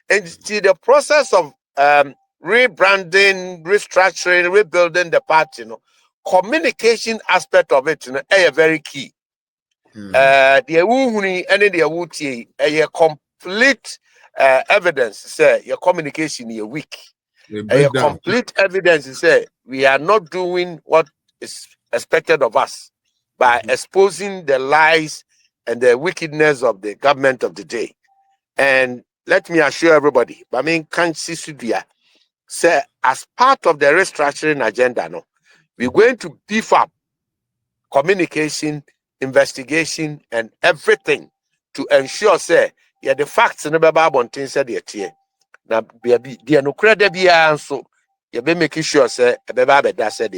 And see the process of rebranding, restructuring, rebuilding the party, communication aspect of it, is very key. The Wuhuni and the Wuti, a complete evidence say your communication is weak. A complete evidence say we are not doing what is expected of us by exposing the lies and the wickedness of the government of the day. And let me assure everybody, I mean, can't see say as part of the restructuring agenda, we're going to beef up communication, investigation, and everything to ensure, say, the facts in the Bible said the now, be no credit be so you be making sure, say, a baby that said